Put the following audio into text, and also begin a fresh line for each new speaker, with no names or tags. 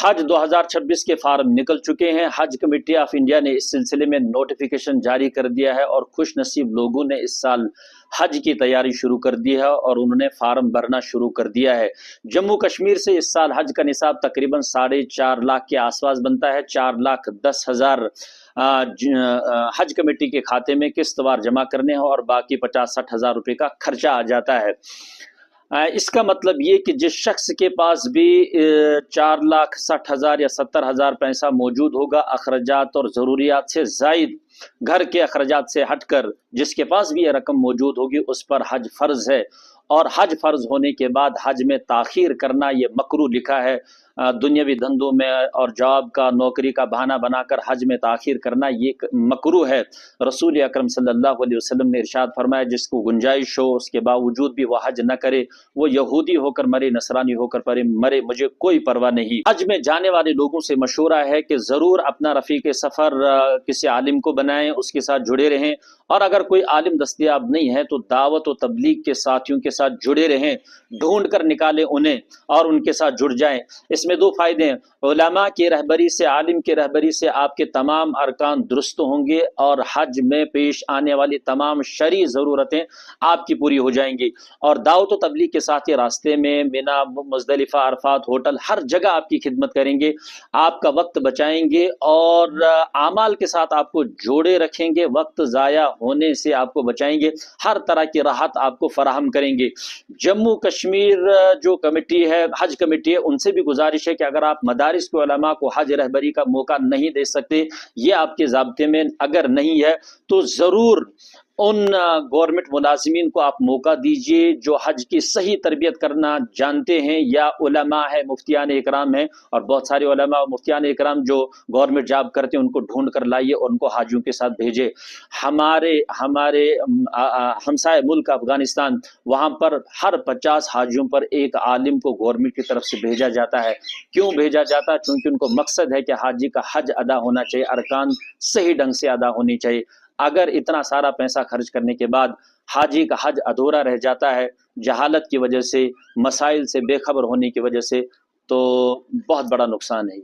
हज 2026 के फार्म निकल चुके हैं। हज कमेटी ऑफ इंडिया ने इस सिलसिले में नोटिफिकेशन जारी कर दिया है और खुश नसीब लोगों ने इस साल हज की तैयारी शुरू कर दी है और उन्होंने फार्म भरना शुरू कर दिया है। जम्मू कश्मीर से इस साल हज का निसाब तकरीबन 4.5 लाख के आसपास बनता है। 4,10,000 हज कमेटी के खाते में किस्तवार जमा करने हैं और बाकी 50-60 हज़ार रुपये का खर्चा आ जाता है। इसका मतलब ये कि जिस शख्स के पास भी 4,60,000 या 70,000 पैसा मौजूद होगा, अखराजात और ज़रूरियात से ज़ायद घर के अखराजात से हटकर जिसके पास भी ये रकम मौजूद होगी उस पर हज फ़र्ज है। और हज फ़र्ज होने के बाद हज में ताख़ीर करना ये मकरू लिखा है। दुनियावी धंधों में और जॉब का, नौकरी का बहाना बनाकर हज में ताख़ीर करना ये मकरू है। रसूल अकरम सल्लल्लाहु अलैहि वसल्लम ने इरशाद फरमाया, जिसको गुंजाइश हो उसके बावजूद भी वह हज न करे, वो यहूदी होकर मरे, नसरानी होकर मरे, मुझे कोई परवाह नहीं। हज में जाने वाले लोगों से मशवरा है कि ज़रूर अपना रफ़ीक सफ़र किसी आलिम को बनाएं, उसके साथ जुड़े रहें। और अगर कोई आलिम दस्तयाब नहीं है तो दावत व तबलीग के साथियों के साथ जुड़े रहें, ढूंढ कर निकालें उन्हें और उनके साथ जुड़ जाएं। इसमें दो फायदे हैं। उलमा की रहबरी से, आलिम की रहबरी से आपके तमाम अरकान दुरुस्त होंगे और हज में पेश आने वाली तमाम शरई ज़रूरतें आपकी पूरी हो जाएंगी। और दावत व तबलीग के साथ ये रास्ते में मिना, मुज़दलिफ़ा, अरफात, होटल हर जगह आपकी खिदमत करेंगे, आपका वक्त बचाएंगे और आमाल के साथ आपको जोड़े रखेंगे, वक्त ज़ाया होने से आपको बचाएंगे, हर तरह की राहत आपको फराहम करेंगे। जम्मू कश्मीर जो कमेटी है, हज कमेटी है, उनसे भी गुजारिश है कि अगर आप मदारिस के उलमा को हज रहबरी का मौका नहीं दे सकते, ये आपके ज़ाब्ते में अगर नहीं है तो ज़रूर उन गवर्नमेंट मुलाजिमीन को आप मौका दीजिए जो हज की सही तरबियत करना जानते हैं, या उलमा है, मुफ्तियान इकराम है, और बहुत सारे उलमा और मुफ्तियान इकराम जो गवर्नमेंट जॉब करते हैं उनको ढूंढ कर लाइए और उनको हाजियों के साथ भेजे। हमारे हमारे हमसाए मुल्क अफगानिस्तान, वहाँ पर हर 50 हाजियों पर एक आलिम को गवर्नमेंट की तरफ से भेजा जाता है। क्यों भेजा जाता है? क्योंकि उनको मकसद है कि हाजी का हज अदा होना चाहिए, अरकान सही ढंग से अदा होनी चाहिए। अगर इतना सारा पैसा खर्च करने के बाद हाजी का हज अधूरा रह जाता है जहालत की वजह से, मसाइल से बेखबर होने की वजह से, तो बहुत बड़ा नुकसान है।